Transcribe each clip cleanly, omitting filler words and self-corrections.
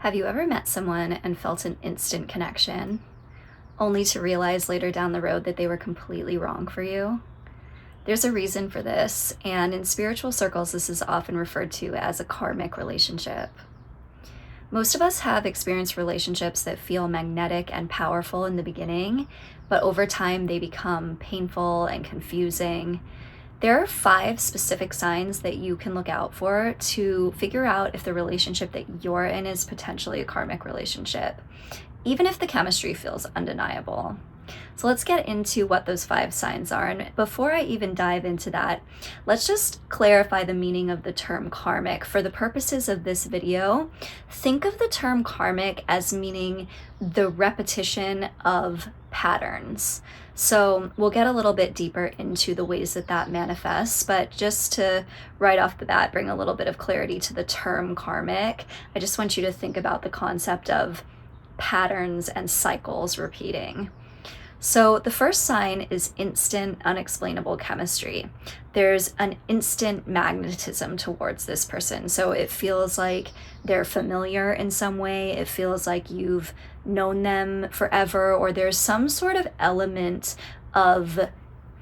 Have you ever met someone and felt an instant connection, only to realize later down the road that they were completely wrong for you? There's a reason for this, and in spiritual circles, this is often referred to as a karmic relationship. Most of us have experienced relationships that feel magnetic and powerful in the beginning, but over time they become painful and confusing. There are 5 specific signs that you can look out for to figure out if the relationship that you're in is potentially a karmic relationship, even if the chemistry feels undeniable. So let's get into what those 5 signs are. And before I even dive into that, let's just clarify the meaning of the term karmic. For the purposes of this video, think of the term karmic as meaning the repetition of patterns. So we'll get a little bit deeper into the ways that that manifests, but just to right off the bat bring a little bit of clarity to the term karmic, I just want you to think about the concept of patterns and cycles repeating. So the first sign is instant, unexplainable chemistry. There's an instant magnetism towards this person. So it feels like they're familiar in some way. It feels like you've known them forever, or there's some sort of element of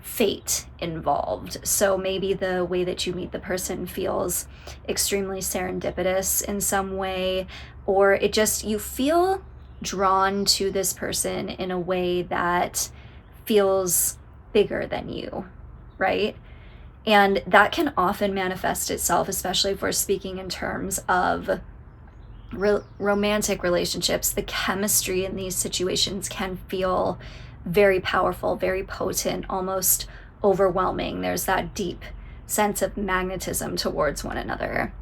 fate involved. So maybe the way that you meet the person feels extremely serendipitous in some way, or it just, you feel drawn to this person in a way that feels bigger than you, right? And that can often manifest itself, especially if we're speaking in terms of romantic relationships. The chemistry in these situations can feel very powerful, very potent, almost overwhelming. There's that deep sense of magnetism towards one another.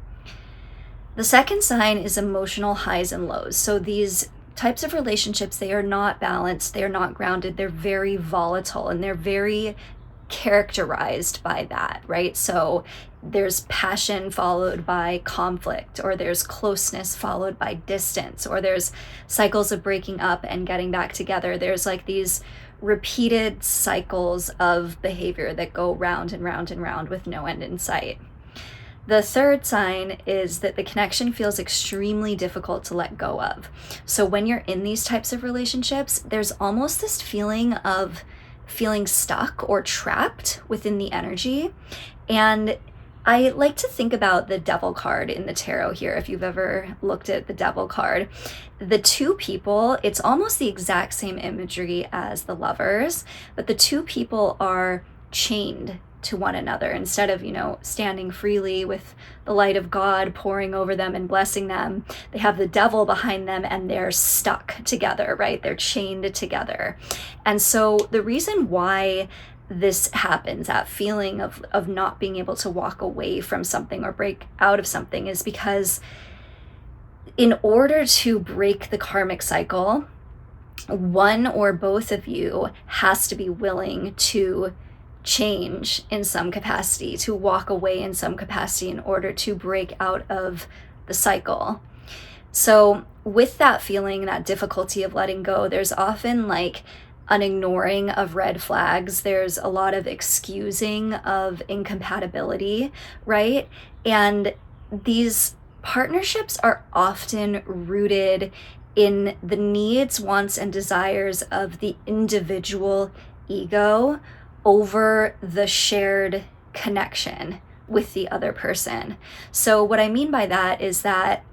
The second sign is emotional highs and lows. So these types of relationships, they are not balanced, they're not grounded, they're very volatile, and they're very characterized by that, right? So there's passion followed by conflict, or there's closeness followed by distance, or there's cycles of breaking up and getting back together. There's like these repeated cycles of behavior that go round and round and round with no end in sight. The third sign is that the connection feels extremely difficult to let go of. So when you're in these types of relationships, there's almost this feeling of feeling stuck or trapped within the energy. And I like to think about the devil card in the tarot here. If you've ever looked at the devil card, the 2 people, it's almost the exact same imagery as the lovers, but the 2 people are chained to one another. Instead of, standing freely with the light of God pouring over them and blessing them, they have the devil behind them and they're stuck together, right? They're chained together. And so the reason why this happens, that feeling of not being able to walk away from something or break out of something, is because in order to break the karmic cycle, one or both of you has to be willing to change in some capacity, to walk away in some capacity in order to break out of the cycle. So with that feeling, that difficulty of letting go, there's often like an ignoring of red flags. There's a lot of excusing of incompatibility, right? And these partnerships are often rooted in the needs, wants, and desires of the individual ego over the shared connection with the other person. So what I mean by that is that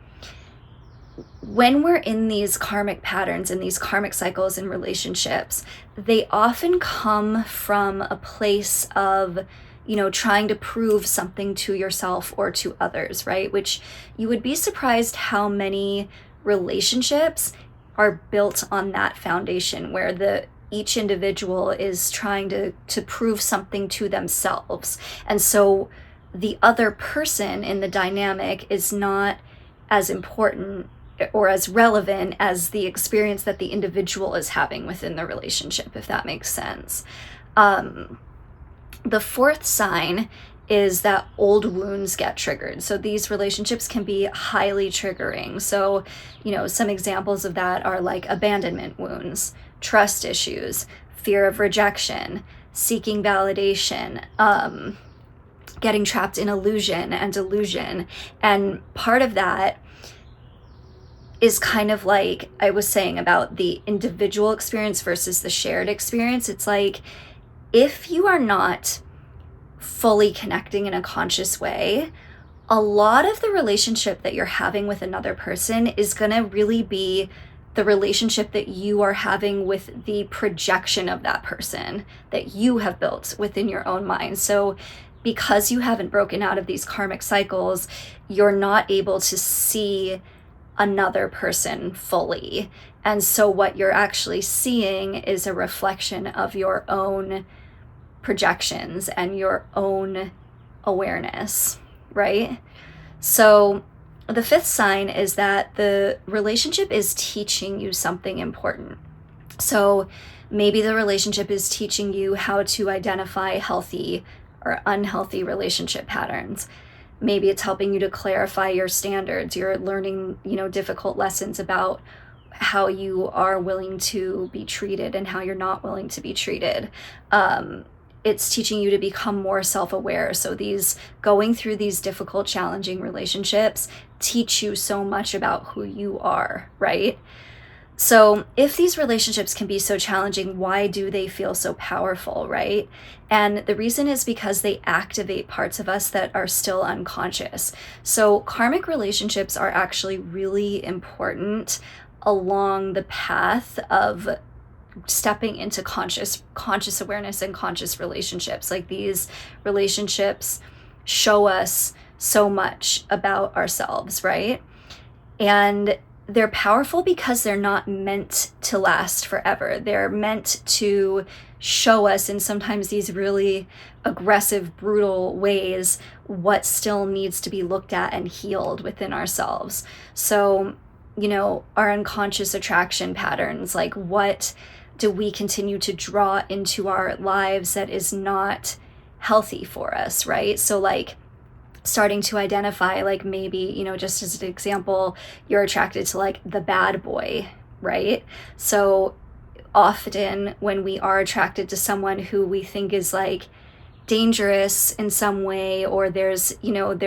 when we're in these karmic patterns and these karmic cycles in relationships, they often come from a place of, trying to prove something to yourself or to others, right? Which you would be surprised how many relationships are built on that foundation, where each individual is trying to prove something to themselves. And so the other person in the dynamic is not as important or as relevant as the experience that the individual is having within the relationship, if that makes sense. The fourth sign is that old wounds get triggered. So these relationships can be highly triggering. So, some examples of that are like abandonment wounds, trust issues, fear of rejection, seeking validation, getting trapped in illusion and delusion. And part of that is kind of like I was saying about the individual experience versus the shared experience. It's like, if you are not fully connecting in a conscious way, a lot of the relationship that you're having with another person is going to really be the relationship that you are having with the projection of that person that you have built within your own mind. So because you haven't broken out of these karmic cycles, you're not able to see another person fully. And so what you're actually seeing is a reflection of your own projections and your own awareness, right? So the fifth sign is that the relationship is teaching you something important. So maybe the relationship is teaching you how to identify healthy or unhealthy relationship patterns. Maybe it's helping you to clarify your standards. You're learning, difficult lessons about how you are willing to be treated and how you're not willing to be treated. It's teaching you to become more self-aware. So going through these difficult, challenging relationships teach you so much about who you are, right? So if these relationships can be so challenging, why do they feel so powerful, right? And the reason is because they activate parts of us that are still unconscious. So karmic relationships are actually really important along the path of stepping into conscious awareness and conscious relationships. Like, these relationships show us so much about ourselves, right? And they're powerful because they're not meant to last forever. They're meant to show us in sometimes these really aggressive, brutal ways what still needs to be looked at and healed within ourselves. So, our unconscious attraction patterns, like, what do we continue to draw into our lives that is not healthy for us, right? So like, starting to identify, like, maybe, just as an example, you're attracted to like the bad boy, right? So often when we are attracted to someone who we think is like dangerous in some way, or there's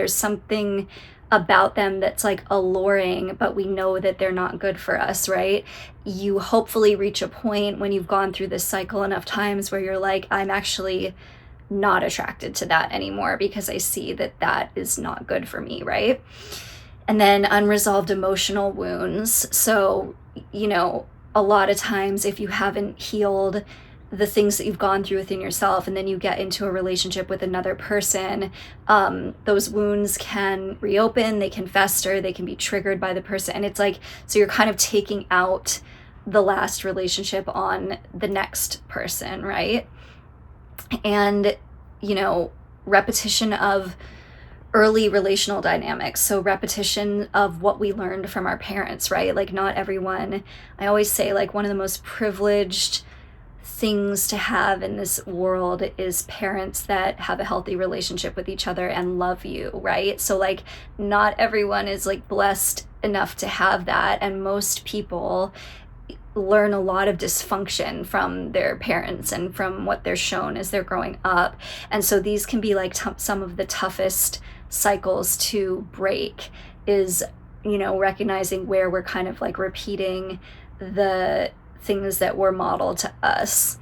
something about them that's like alluring, but we know that they're not good for us, right? You hopefully reach a point when you've gone through this cycle enough times where you're like, I'm actually not attracted to that anymore because I see that that is not good for me, right? And then unresolved emotional wounds. So, a lot of times if you haven't healed the things that you've gone through within yourself, and then you get into a relationship with another person, those wounds can reopen, they can fester, they can be triggered by the person. And it's like, so you're kind of taking out the last relationship on the next person, right? And, repetition of early relational dynamics. So repetition of what we learned from our parents, right? Like, not everyone, I always say, like, one of the most privileged things to have in this world is parents that have a healthy relationship with each other and love you, right? So like, not everyone is like blessed enough to have that, and most people learn a lot of dysfunction from their parents and from what they're shown as they're growing up. And so these can be like some of the toughest cycles to break, is recognizing where we're kind of like repeating the things that were modeled to us.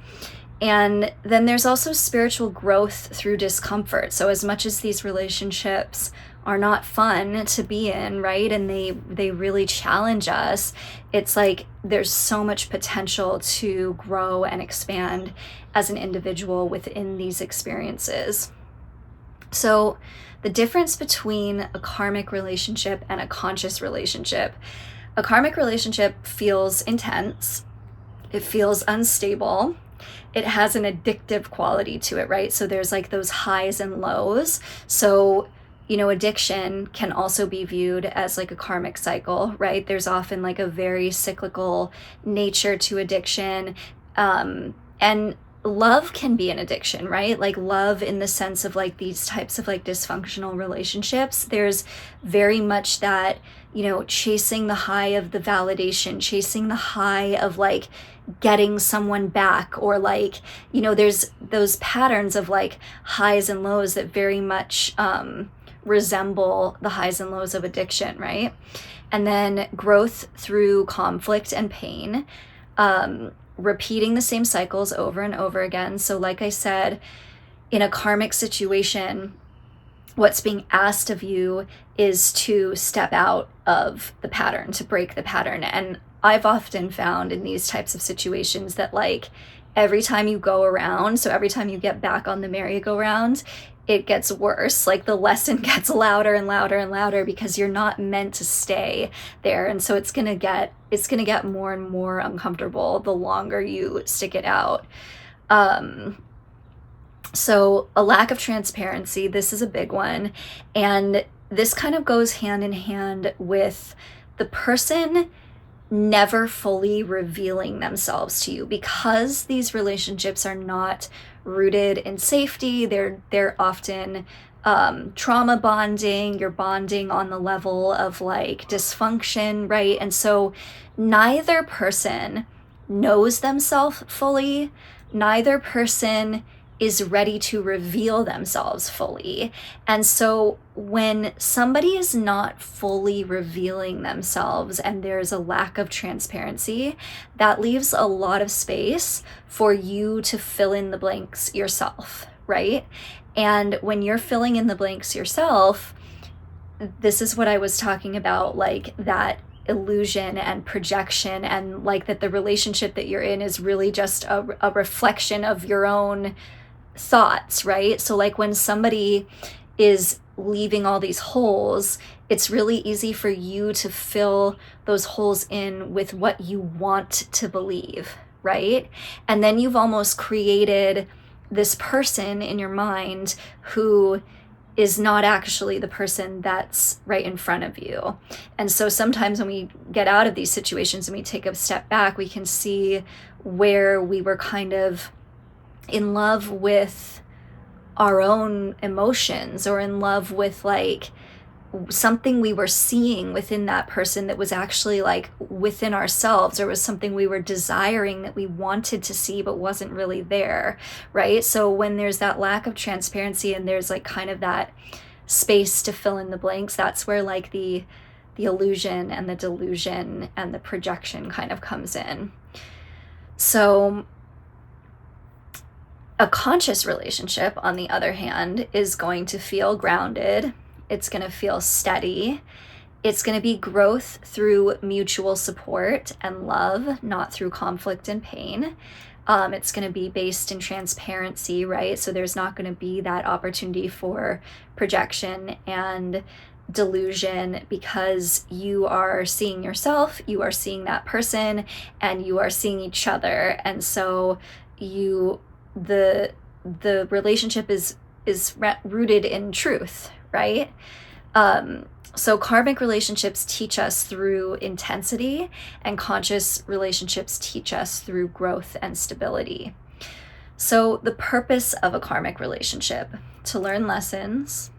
And then there's also spiritual growth through discomfort. So as much as these relationships are not fun to be in, right, and they really challenge us, it's like there's so much potential to grow and expand as an individual within these experiences. So the difference between a karmic relationship and a conscious relationship: a karmic relationship feels intense, it feels unstable, it has an addictive quality to it, right? So there's like those highs and lows. So, addiction can also be viewed as like a karmic cycle, right? There's often like a very cyclical nature to addiction. And love can be an addiction, right? Like love in the sense of like these types of like dysfunctional relationships. There's very much that, chasing the high of the validation, chasing the high of like getting someone back, or like, there's those patterns of like highs and lows that very much resemble the highs and lows of addiction, right? And then growth through conflict and pain, repeating the same cycles over and over again. So like I said, in a karmic situation, what's being asked of you is to step out of the pattern, to break the pattern. And I've often found in these types of situations that like every time you go around, so every time you get back on the merry-go-round, it gets worse. Like the lesson gets louder and louder and louder because you're not meant to stay there. And so it's gonna get more and more uncomfortable the longer you stick it out. So a lack of transparency, this is a big one. And this kind of goes hand in hand with the person never fully revealing themselves to you, because these relationships are not rooted in safety. They're often trauma bonding. You're bonding on the level of like dysfunction, right? And so neither person knows themselves fully. Neither person is ready to reveal themselves fully. And so when somebody is not fully revealing themselves and there's a lack of transparency, that leaves a lot of space for you to fill in the blanks yourself, right? And when you're filling in the blanks yourself, this is what I was talking about, like that illusion and projection, and like that the relationship that you're in is really just a reflection of your own thoughts, right? So like when somebody is leaving all these holes, it's really easy for you to fill those holes in with what you want to believe, right? And then you've almost created this person in your mind who is not actually the person that's right in front of you. And so sometimes when we get out of these situations and we take a step back, we can see where we were kind of in love with our own emotions, or in love with like something we were seeing within that person that was actually like within ourselves, or was something we were desiring that we wanted to see but wasn't really there, right? So when there's that lack of transparency and there's like kind of that space to fill in the blanks, that's where like the illusion and the delusion and the projection kind of comes in. So a conscious relationship, on the other hand, is going to feel grounded. It's going to feel steady. It's going to be growth through mutual support and love, not through conflict and pain. It's going to be based in transparency, right? So there's not going to be that opportunity for projection and delusion, because you are seeing yourself, you are seeing that person, and you are seeing each other. And so the relationship is rooted in truth, right? So karmic relationships teach us through intensity, and conscious relationships teach us through growth and stability. So the purpose of a karmic relationship: to learn lessons,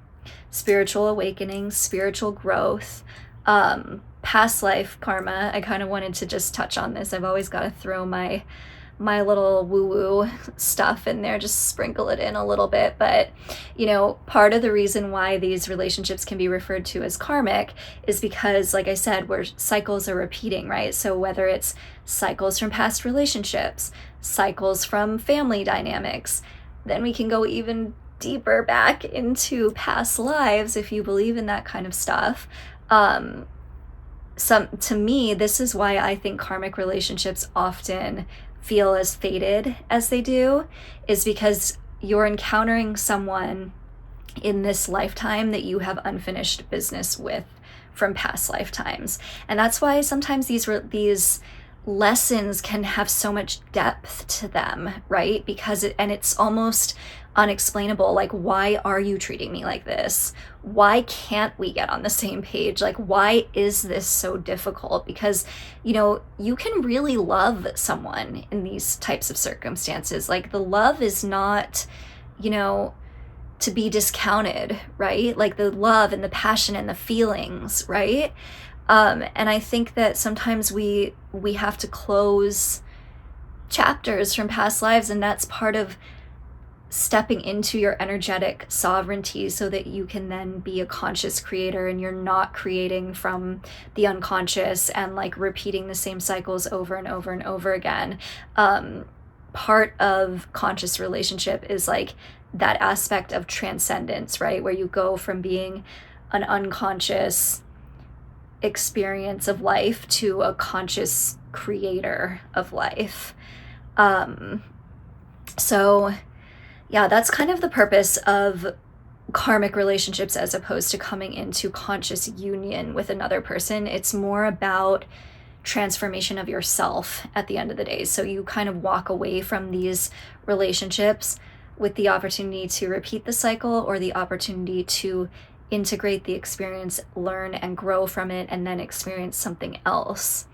spiritual awakening, spiritual growth, past life karma. I kind of wanted to just touch on this. I've always got to throw my little woo-woo stuff in there, just sprinkle it in a little bit. But, you know, part of the reason why these relationships can be referred to as karmic is because, like I said, where cycles are repeating, right? So whether it's cycles from past relationships, cycles from family dynamics, then we can go even deeper back into past lives if you believe in that kind of stuff. To me, this is why I think karmic relationships often feel as fated as they do, is because you're encountering someone in this lifetime that you have unfinished business with from past lifetimes. And that's why sometimes these lessons can have so much depth to them, right? Because it's almost unexplainable. Like, why are you treating me like this? Why can't we get on the same page? Like, why is this so difficult? Because, you know, you can really love someone in these types of circumstances. Like, the love is not, you know, to be discounted, right? Like the love and the passion and the feelings, right? And I think that sometimes we have to close chapters from past lives, and that's part of stepping into your energetic sovereignty so that you can then be a conscious creator, and you're not creating from the unconscious and like repeating the same cycles over and over and over again. Part of conscious relationship is like that aspect of transcendence, right? Where you go from being an unconscious experience of life to a conscious creator of life. So yeah, that's kind of the purpose of karmic relationships as opposed to coming into conscious union with another person. It's more about transformation of yourself at the end of the day. So you kind of walk away from these relationships with the opportunity to repeat the cycle, or the opportunity to integrate the experience, learn and grow from it, and then experience something else.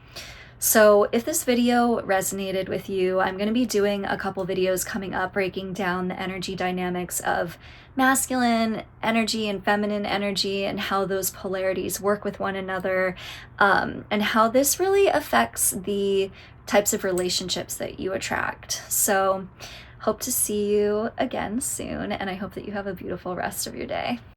So if this video resonated with you, I'm going to be doing a couple videos coming up breaking down the energy dynamics of masculine energy and feminine energy, and how those polarities work with one another, and how this really affects the types of relationships that you attract. So hope to see you again soon, and I hope that you have a beautiful rest of your day.